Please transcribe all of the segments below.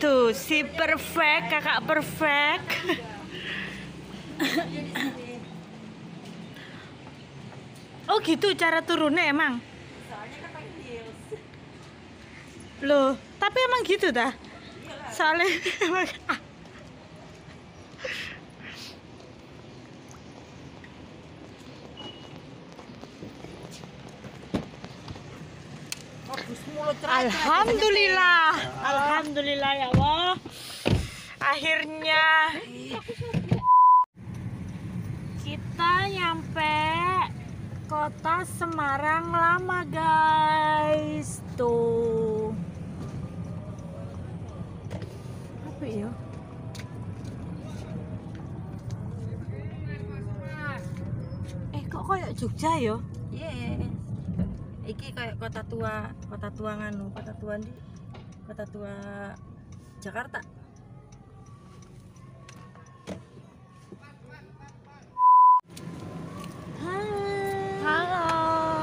Tuh si perfect, kakak perfect. Oh gitu cara turunnya emang? Soalnya kan pakai heels. Loh, tapi emang gitu dah? Soalnya Alhamdulillah, alhamdulillah ya Allah. Akhirnya kita nyampe kota Semarang Lama, guys. Tuh. Apa ya? Kok kayak Jogja ya? Iya. Iki kayak kota tua nganu, kota tua Jakarta. Halo.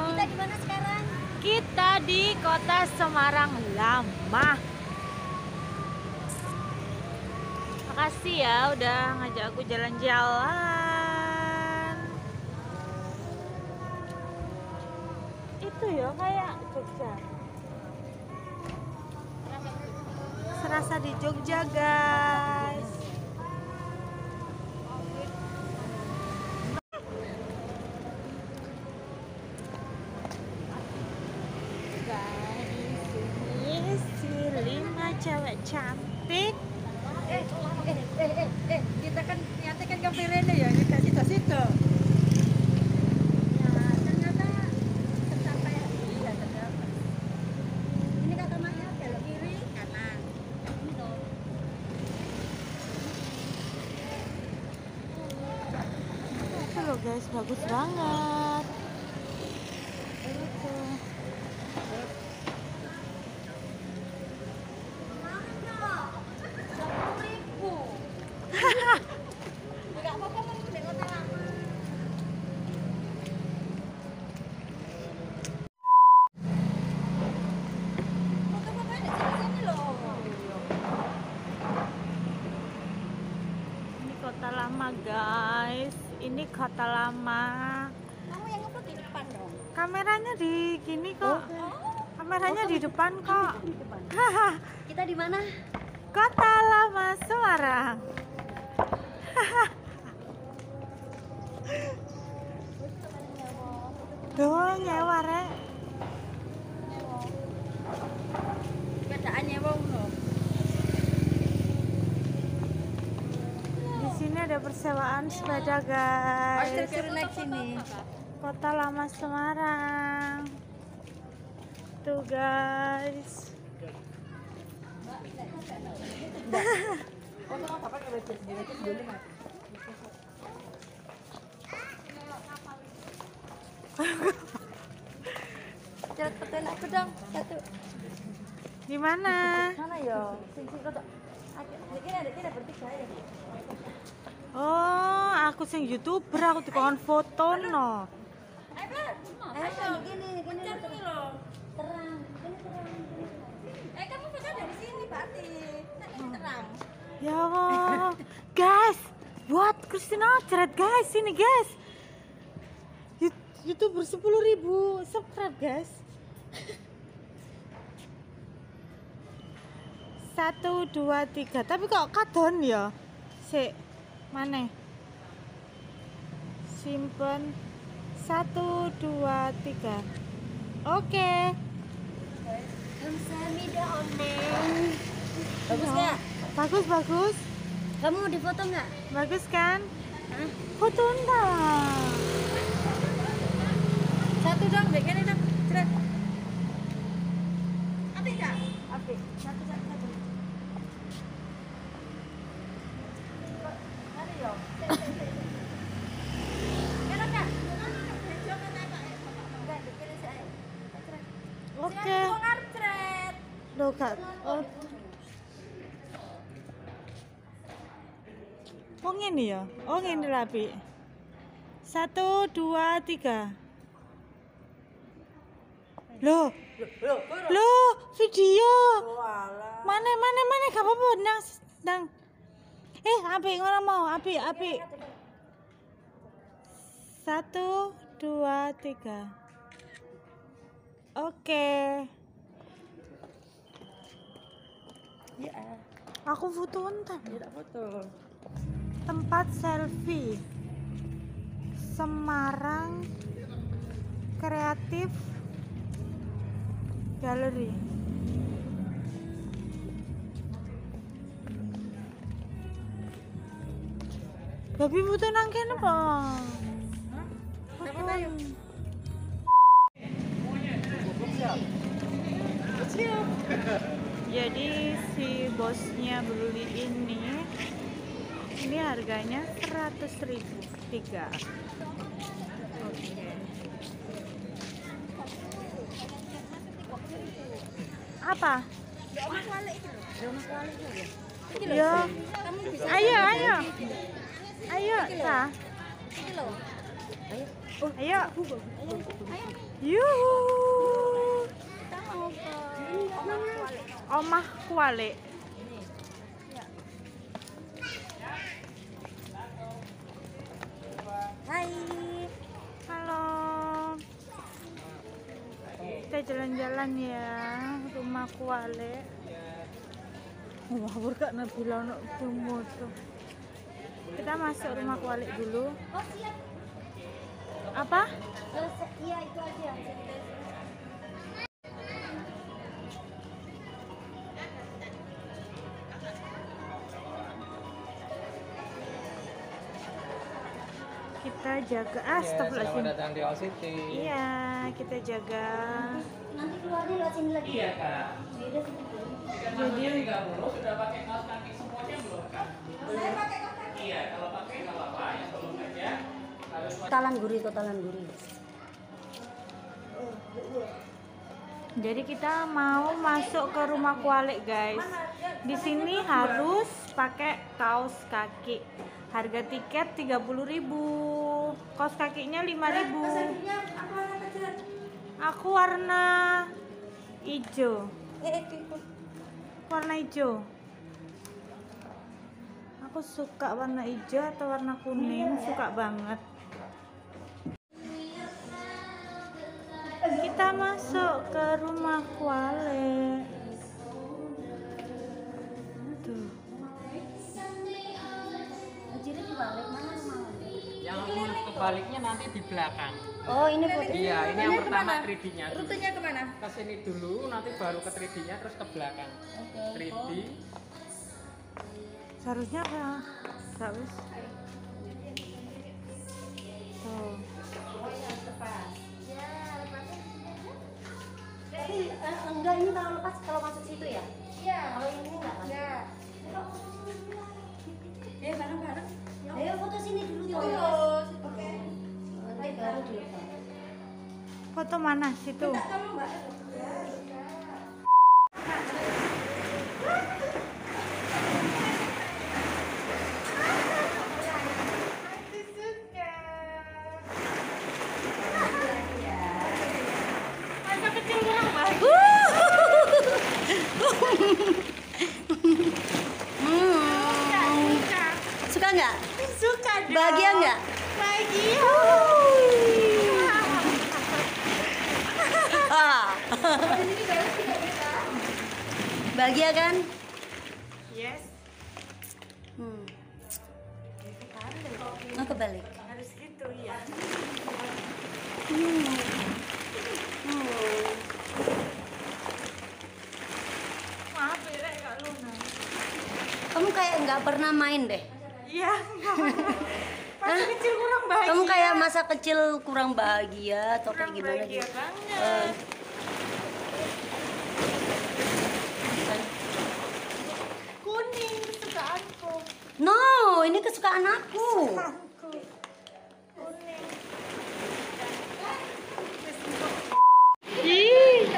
Kita di mana sekarang? Kita di kota Semarang Lama. Makasih ya udah ngajak aku jalan-jalan. Itu ya kayak Jogja. Serasa di Jogja, guys. Guys, ini si 5 cewek cantik. Kita kan niatnya kan ke Pirene ya, kita situ-situ. Ya, ternyata tercapai. Iya, tercapai. Ini kata Maya, belok kiri, kanan. Ini loh. Itu loh guys, bagus banget. Itu. Enggak apa-apa mau di kota lama. Foto-foto di sini loh. Ini kota lama, guys. Ini kota lama. Kamu yang ngupload di depan dong. Kameranya di gini kok. Kameranya di depan kok. Kita di mana? Kota Lama Semarang. Doang nyewa rek. Sepedaan wong loh. Di sini ada persewaan sepeda, Oh, guys. suruh naik sini. Kota Lama Semarang. Tuh, guys. Cepat fotoin aku dong satu. Di mana? Mana ya? Sing kota. Ada bertiga ya. Oh, aku sing YouTuber, aku dikon foto no. Gini loh. Terang, ini terang. Kamu foto dari sini, Pati. Ini terang. Ya Allah. Guys, buat Christina Ceret guys, sini guys. YouTuber 10.000 subscribe, guys. 1, 2, 3. Tapi kok kadon ya? Sik, mana? Simpen. 1, 2, 3. Oke. Kamsahamnida Oneng. Bagus nggak? Bagus, bagus. Kamu mau difoto nggak? Bagus kan? Hah? Foto enggak? Satu dong, begini dong. Ceret. Api nggak? Api. Satu. Ada yo. Enak nggak? Enggak, dipilih saya. Ceret. Oke. Ceret. Loh, Kak. Oh ngene ya? Oh ngene rapi. 1, 2, 3. Loh, Loh, loh, video. walah. Mana gak apa-apa, nang. Apik ngono mau, apik. 1, 2, 3. Oke. Ya, Aku foto entar. ya tak foto. Tempat selfie Semarang Kreatif Gallery. Babi foto nang kene apa? Foto ayo. Jadi si bosnya beli ini harganya 100.000 3. Oke. Apa? Rumah kuali itu loh. Rumah kuali itu ya. Ya. Kamu bisa. Ayo. Ayo, Sa. Ini loh. Ayo. Ayo. Ayo. Yuhu. Kita mau ke rumah kuali. Omah Kuali. Hai. Halo. Kita jalan-jalan ya, rumah Kuali. Wah, burka Nabila nak moto. Kita masuk rumah Kuali dulu. Oh, siap. Apa? Iya, itu aja. Kita jaga. Selamat Astagfirullahaladzim. datang di All City. Iya, kita jaga. Nanti keluarnya lewat sini lagi. Iya, Kak. Beda sini. Jadi 30 sudah pakai kaos kaki semuanya belum, Kak? Saya pakai kaki. Iya, kalau pakai nggak apa-apa, yang belum aja harus Totalan gurih. Jadi kita mau masuk ke rumah Kuali, guys. Di sini harus pakai kaos kaki. Harga tiket 30.000. Kaos kakinya 5.000. Aku warna hijau. Warna hijau. Aku suka warna hijau atau warna kuning, suka banget. Kita masuk ke rumah Kuali. Tuh. Jadi dibalik mana rumah? yang kebaliknya nanti di belakang. Oh, ini foto. Iya, ini yang pertama 3D-nya. Rutenya kemana? Ke sini dulu, nanti baru ke 3D-nya, terus ke belakang. 3D. Seharusnya enggak wis. Tuh. Tapi enggak, ini kalau lepas kalau masuk situ ya? Iya. Kalau yang ini enggak kan? Enggak. Bareng-bareng. Ayo foto sini dulu ya. Oke. Nanti baru dilepas. Foto mana situ? Masa kecil kurang bagus. Suka nggak? Suka dong. Bahagia nggak? Bahagia. Bahagia kan? Yes. Oh, kebalik. Harus gitu ya. Maaf ya Kak Luna. Kamu kayak nggak pernah main deh. Iya. Masa kecil kurang bahagia. Kamu kayak masa kecil kurang bahagia atau kayak kurang gimana bahagia gitu? banget. Kuning kesukaanku. No, ini kesukaan aku. Kuning. Ih.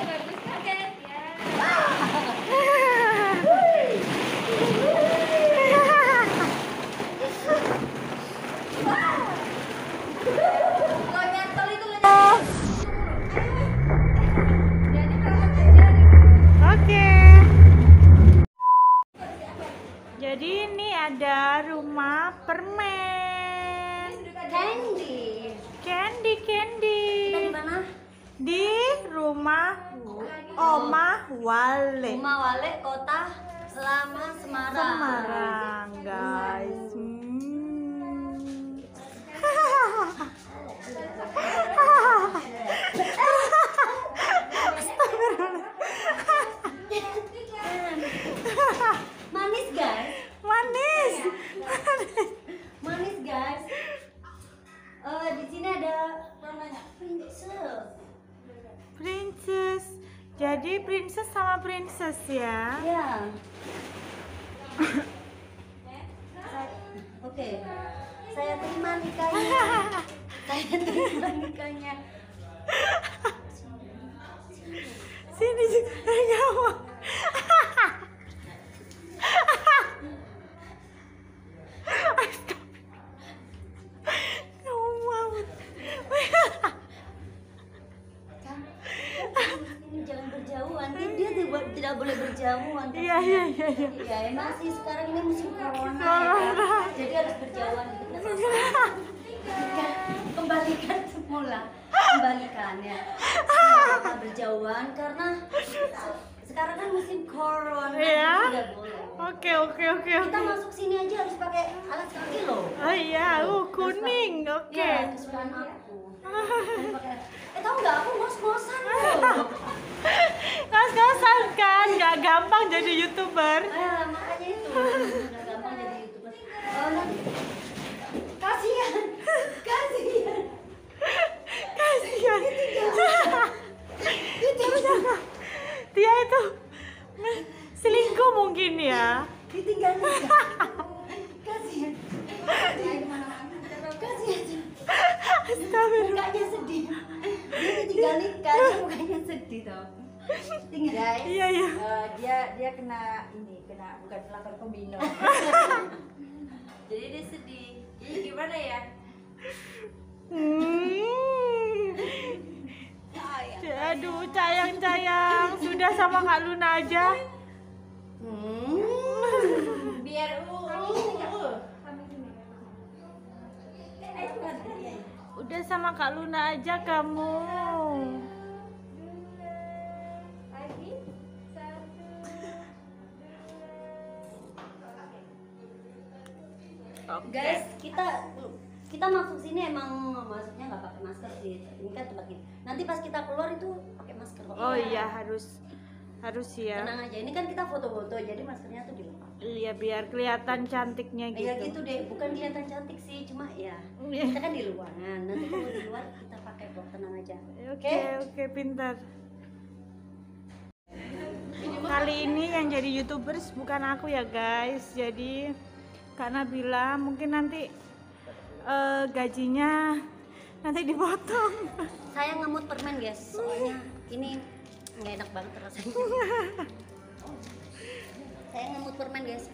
sini ada rumah permen. Candy. Candy, candy. Kita di mana? Di rumah Omah Wale. Rumah Wale, Kota Lama, Semarang. Semarang, guys. Manis guys. Manis. Manis guys. Di sini ada namanya princess. Princess. Jadi princess sama princess ya. Ya. Oke. Saya terima nikahnya. Saya terima nikahnya. Sini juga enggak mau. Ini jangan berjauhan. Dia tidak boleh berjauhan. Iya. Ya emang sih sekarang ini musim corona. Corona. Ya. Jadi harus berjauhan gitu. Kembalikan semula. Kembalikan ya. Kita berjauhan karena sekarang kan musim corona. Iya. Tidak boleh. Oke. Kita masuk sini aja harus pakai alas kaki loh. Oh iya, kuning. Oke. Ya, kesukaan aku. Tahu nggak aku ngos-ngosan loh. Ngos-ngosan kan, nggak gampang jadi YouTuber. Makanya itu nggak gampang jadi YouTuber. Oh, nanti kasihan. Dia itu selingkuh mungkin ya. Ditinggalin. Kasihan. Astagfirullah. Mukanya sedih. Dia ditinggalin kan mukanya sedih tau. Tinggal guys. Iya. Dia kena bukan pelakor pembina. Jadi dia sedih. Jadi gimana ya? Aduh, sayang. Sudah sama Kak Luna aja. Biar Udah sama Kak Luna aja kamu. guys, kita masuk sini emang maksudnya nggak pakai masker sih. Ini kan tempat ini. Nanti pas kita keluar itu pakai masker. Oh iya, harus ya. Tenang aja. Ini kan kita foto-foto, jadi maskernya tuh dilepas. Iya, biar kelihatan cantiknya gitu. Ya gitu deh, bukan kelihatan cantik sih, cuma ya kita kan di ruangan. Nanti kalau di luar kita pakai kok, tenang aja. Oke, pintar. Kali ini yang jadi YouTubers bukan aku ya guys. Jadi Kak Nabila mungkin nanti gajinya nanti dipotong. Saya ngemut permen guys, soalnya ini nggak enak banget rasanya. Saya ngemut permen guys.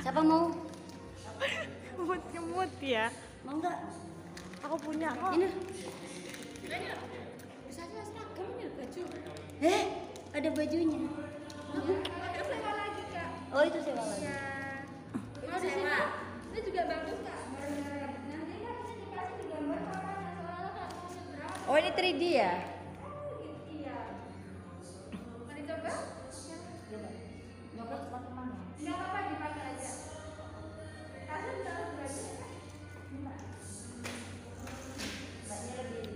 Siapa mau? Ngemut ya. Mau nggak? Aku punya kok. Ini. Ada bajunya. Oh itu sewa lagi. Itu sewa. Ini juga bagus kak. Oh ini 3D ya? Iya. Mau dicoba? Nyoba tempat mana? Nggak apa-apa dipakai aja. Kasih bisa belajar.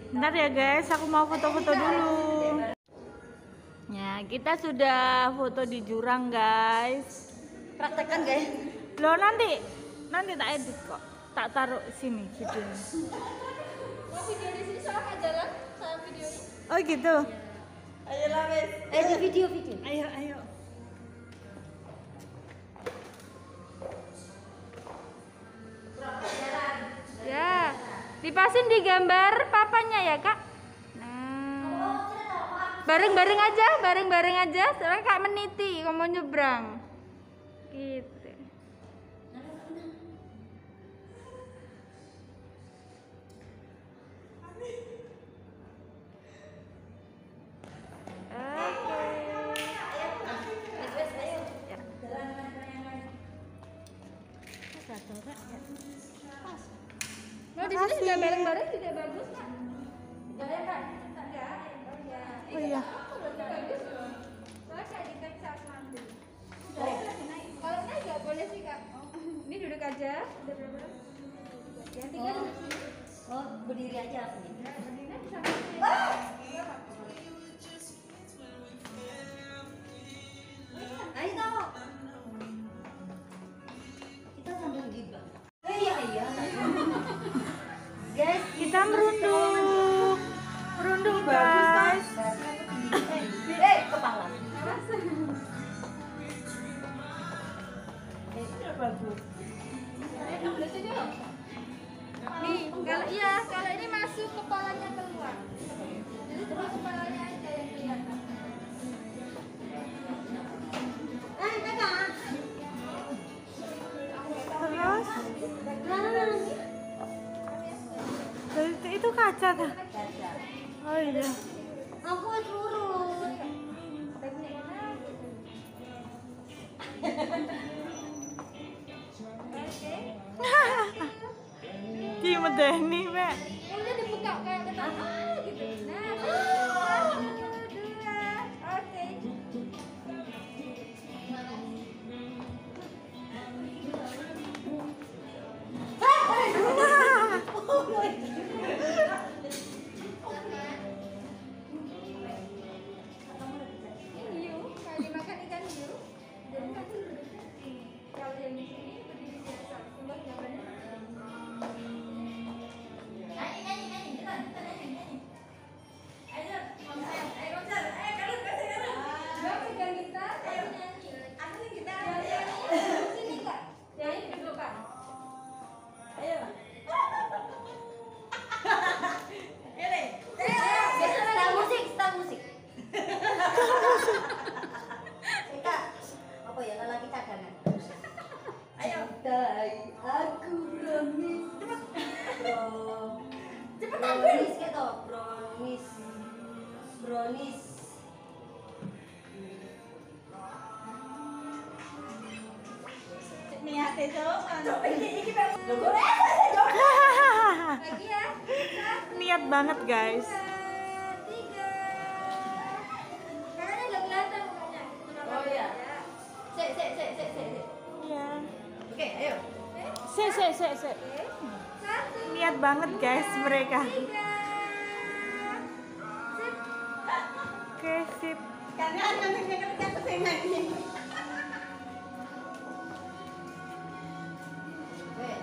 Bentar ya guys, aku mau foto-foto dulu. Ya, kita sudah foto di jurang guys. Praktekkan guys. Loh nanti tak edit kok. Tak taruh sini videonya. Mau video di sini soalnya nggak jalan sama video ini. Oh gitu. Ayolah guys. Di video. Ayo. Ya, dipasin di gambar papanya ya kak. Nah, bareng-bareng aja. Soalnya kak meniti, kamu mau nyebrang. Gitu. Jatuh, Kak. Pas. Mau di sini juga bareng-bareng juga bagus kan? Boleh Kak? Enggak? Oh iya. Bagus loh. Boleh di Texas nanti. Kalau naik nggak boleh sih Kak. Ini duduk aja. Udah berapa? Yang tiga duduk sini. Oh, berdiri aja aku nih. Berdiri di sana. Ayo tahu. Kita sambil gibah. Iya iya. Guys, Kita merunduk. Merunduk, guys. Kepala. Bagus. Nih, kalau ini masuk kepalanya keluar. Jadi cuma kepalanya aja yang kelihatan. Terus itu kaca tuh. Oh iya. Aku turun. Di medeni, Mbak. Udah dibuka kayak ketawa gitu. Nah, satu, dua, oke. Ini hiu, kayak dimakan ikan hiu. Jadi kan kalau yang di sini berdiri biasa, cuma jawabannya. Mbak pegang gitar, aku nyanyi. Aku nih gitar. Sini Kak. Nyanyi dulu Kak. Ayo. Style musik, style musik. Kak, apa ya lelaki cadangan? Ayo. Aku promis. Cepetan, promis gitu. Promis. Promis. Niat itu. Lagi ya. Niat banget, guys. 3. Kakaknya nggak kelihatan mukanya. Oh, iya. Sek. Iya. Oke, ayo. Se. Oke. 1, Niat banget, guys, mereka. 3. Sip. Oke, sip. Karena anaknya kan kesengan ini. Wes.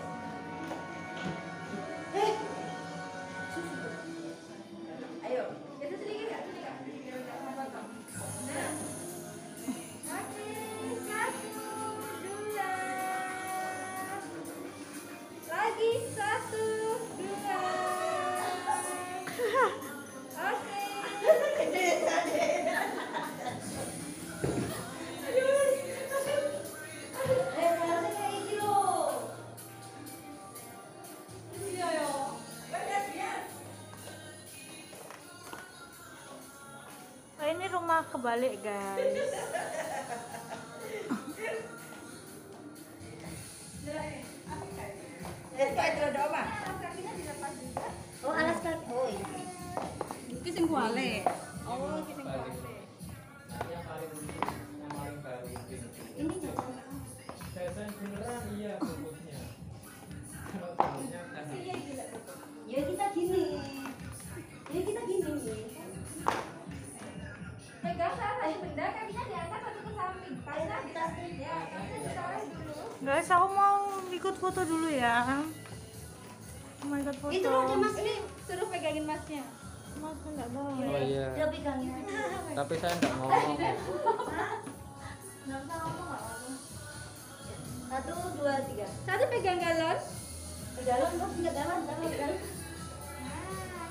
Ayo. Itu sedikit Kak, sini Kak. Biar nggak potong. Nah. Oke, 1, 2. Lagi 1, 2. Oke. Harusnya kayak gini loh. Oh, ini rumah kebalik, guys. Kakinya dilepas juga. Oh, alas kaki. Oh, iya. Iki sing kuale. Oh, iki sing kuale. Yang paling baru Ini jajan. jajan beneran iya fokusnya. Kalau tahunya kan Ya kita gini. Pegang salah satu benda, kakinya diangkat satu ke samping. Pasnya di tas. Ya, kakinya ditaruh dulu. Guys, aku mau ikut foto dulu ya. Mau ikut foto. Itu ada mas. Ini suruh pegangin masnya. Mas enggak mau. oh iya. Dia pegangin aja. Tapi saya enggak ngomong. Nggak usah ngomong nggak apa-apa. 1, 2, 3. Satu pegang galon. Galon kok nggak galon. Nah,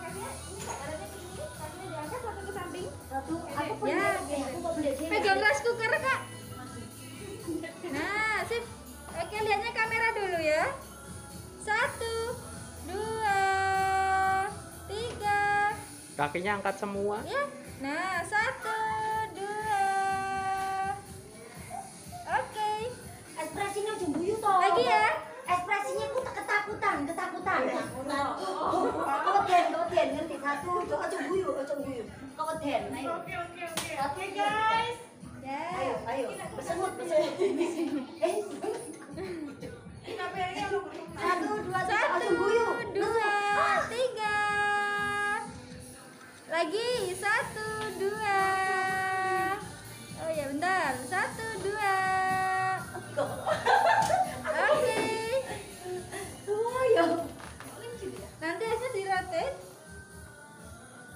kakinya ini Kak, galonnya ini, kakinya diangkat satu ke samping. 1. Aku pun Ya, aku kok beli sini. Pegang rice cooker Kak. Nah, sip. Oke, lihatnya kamera dulu ya. 1, 2, 3. Kakinya angkat semua. Ya. Nah, 1, 2. Oke. Ekspresinya jumbuyu toh. Lagi ya. Satu, ojo guyu. Kau den, ayo. Oke. Oke Guys. Ya. Ayo. Bersemut. Satu, dua, tiga, ojo guyu. 2, 3. Lagi 1, 2. Oh ya bentar. 1, 2. Oke. Ayo. Nanti aja dirotate.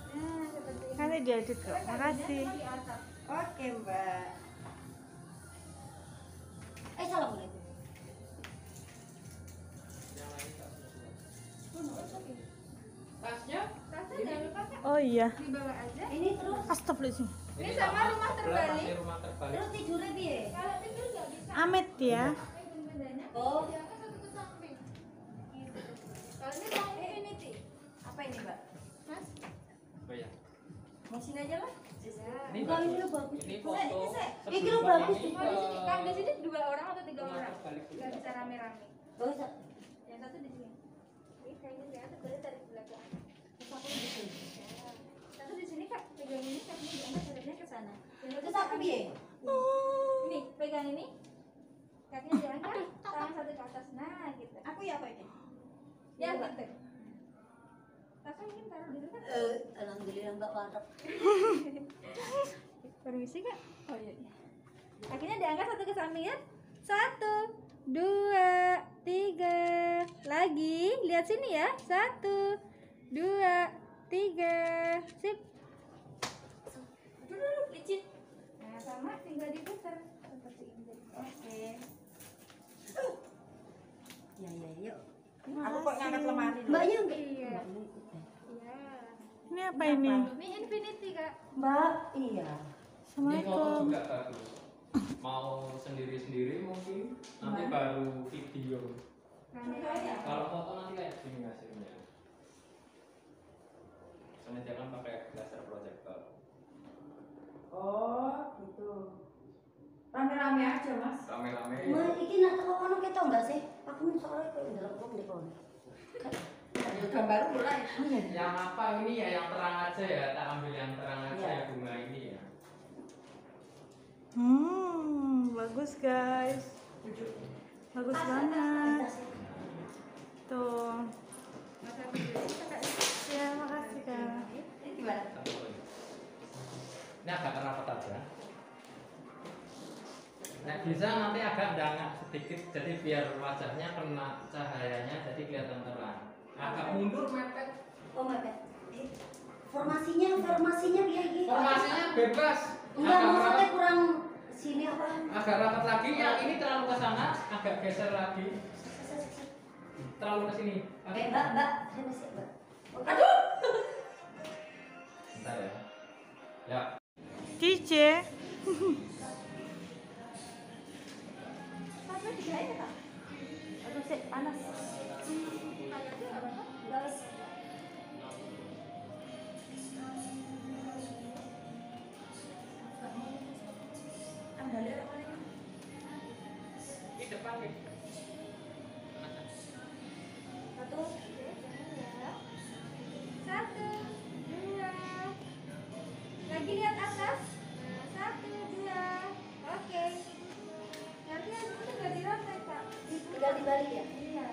Nah, seperti ini. Nanti diedit kok. Makasih. Di atas. Oke, Mbak. Assalamualaikum. Tasnya Tasnya jangan lupa Kak, Oh iya. dibawa aja. Ini terus Astagfirullahaladzim. Ini sama rumah terbalik. masih rumah terbalik. terus tidurnya piye? Kalau tidur nggak bisa. Amit ya. Bendanya. Oh. Diangkat satu ke samping. Gitu. Kalau ini mau infinity. Apa ini, Mbak? Mas, Oh ya. Mau sini aja lah. Ini Bukan, ini bagus. bagus. Ini Ini foto. ini sebelum bagus. ini mau di sini. Kan di ke sini 2 orang atau 3 rumah orang? terbalik. Nggak bisa rame-rame. Oh, Yang satu di sini. Ini kayaknya diangkat boleh tarik belakang. Satu di sini Kak, pegang ini kakinya diangkat badannya ke sana. Terus aku piye? Ini pegang ini. Kakinya diangkat, tangan satu ke atas. Nah, gitu. Aku ya apa ini? Ya, Mbak. gitu. Tasnya mungkin taruh di dekat. Alhamdulillah Mbak warap. Permisi Kak. Oh iya. Kakinya diangkat satu ke samping ya. 1, 2, 3. Lagi, lihat sini ya. 1, 2, 3. Sip. Dulu licin. Nah, sama tinggal diputar seperti ini. Oke. Ya, yuk. Aku kok ngangkat Mbaknya enggak? Iya. Mbaknya ikut ya. Iya. Ini apa ini? Ini infinity Kak. Mbak, iya. Ini foto Assalamualaikum. juga bagus. Mau sendiri-sendiri mungkin nanti baru video. Kalau foto nanti kayak gini hasilnya. Soalnya dia kan pakai laser projector. Oh, gitu. Rame-rame aja, Mas. Rame-rame. Mbak, iki nak teko kono ketok enggak sih? Aku nih soalnya koyo ndelok wong di kono. Gambar mulai. Yang apa ini ya yang terang aja ya, tak ambil yang terang aja Iya. ya bunga ini ya. Bagus guys. Bagus banget. Tuh. Ya, makasih Kak. Ini gimana? Satu lagi. Ini agak rapat aja. Nah bisa nanti agak dangak sedikit, jadi biar wajahnya kena cahayanya, jadi kelihatan terang. Agak mundur mepet. Oh, mepet. Formasinya biar gitu. Formasinya bebas. Enggak, Agak maksudnya rapat, kurang sini apa? agak rapat lagi. Yang ini terlalu ke sana, agak geser lagi. Terlalu ke sini. Oke, Mbak, saya masih, Mbak. Aduh. Bentar ya. Ya. DJ. Tapi digerain Kak. Aduh, sih panas. Guys. Di depan nih. Satu. 1, 2. Lagi lihat atas. Nah, 1, 2. Oke. Nanti yang itu nggak dirotek Kak. Tinggal dibalik ya? Iya.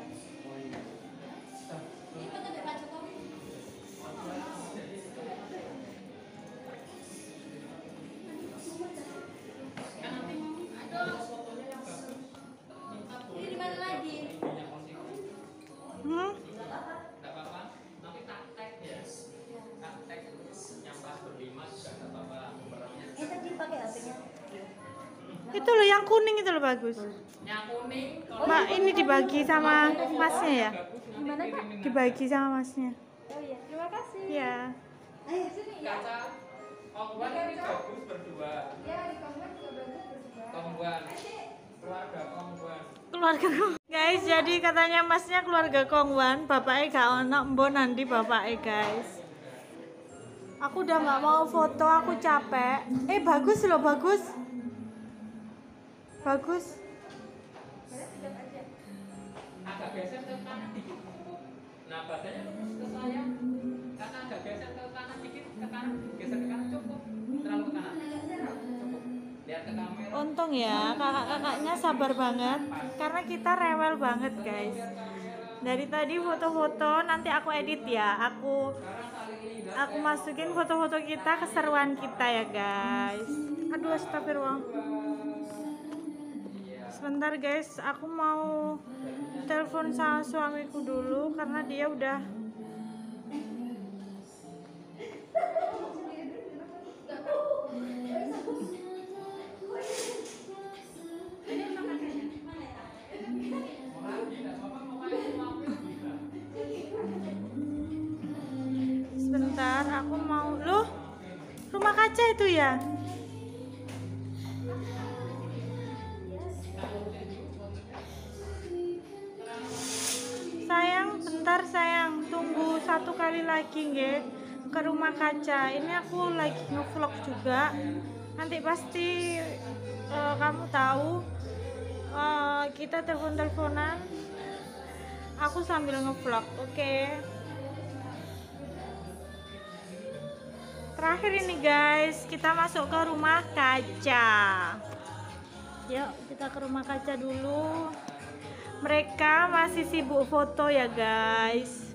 Ini foto dari Pak Jokowi. Ini di mana lagi? Hmm? Nggak apa-apa. Nanti tak tag ya. Tak tag yang pas berlima juga nggak apa-apa. Nomornya. Ini tadi pakai HP-nya. Itu loh yang kuning itu loh bagus. Yang kuning. Mbak, ini dibagi sama masnya ya? Gimana Kak? Dibagi sama masnya. Oh iya, terima kasih. Iya. Ayo. Sini ya. Kaca. Kongguan ini bagus berdua. Ya, di kamar juga bagus berdua. Kongguan. Keluarga Kongguan. Keluarga Kong. Guys, jadi katanya masnya keluarga Kongwan, bapaknya gak ono, mbok nanti bapaknya guys. Aku udah nggak mau foto, aku capek. Bagus loh, bagus. Bagus. Agak geser ke kanan dikit. Nah badannya lurus ke saya. Kakak agak geser ke kanan dikit, ke kanan, geser ke kanan cukup. Terlalu ke kanan. Cukup. Lihat ke kamera. Untung ya kakak-kakaknya sabar banget karena kita rewel banget guys. Dari tadi foto-foto nanti aku edit ya. Aku masukin foto-foto kita, keseruan kita ya guys. Aduh astagfirullah. Sebentar guys, aku mau telepon sama suamiku dulu karena dia udah sebentar, aku mau loh, rumah kaca itu ya. Sayang, bentar sayang, tunggu satu kali lagi nge ke rumah kaca. Ini aku lagi ngevlog juga. Nanti pasti kamu tahu kita telepon-teleponan. Aku sambil ngevlog, oke? Terakhir ini guys, kita masuk ke rumah kaca. Yuk kita ke rumah kaca dulu. Mereka masih sibuk foto ya guys.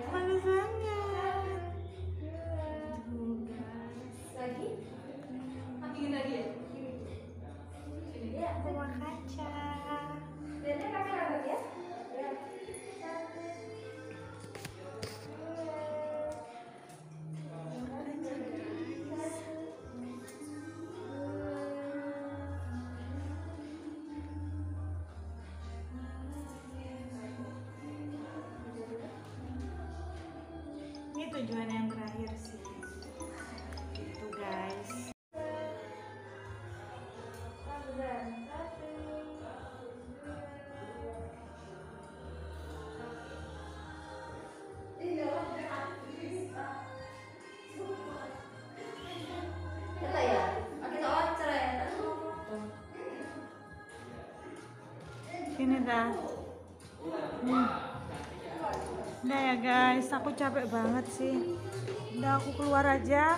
Bagus banget. Rumah kaca. Ini tujuan yang terakhir sih. Itu guys. Kita ya, kita wawancara ya. Gini dah. Udah ya guys, aku capek banget sih. Udah aku keluar aja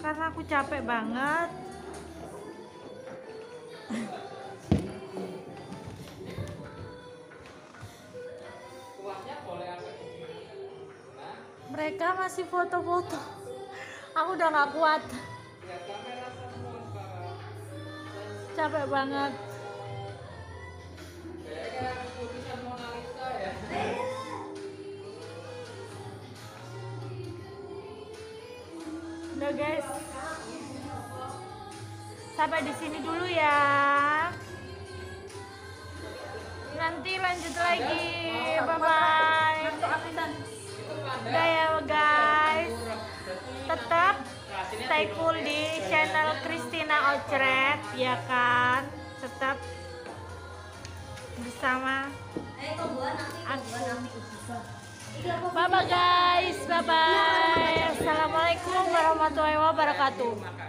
karena aku capek banget. Mereka masih foto-foto. Aku udah gak kuat. Capek banget. Udah guys, sampai di sini dulu ya. Nanti lanjut lagi. Bye bye. Udah ya guys. Tetap stay cool di channel Christina Ocret ya kan. Tetap bersama aku. Bye bye guys, bye bye. Assalamualaikum warahmatullahi wabarakatuh.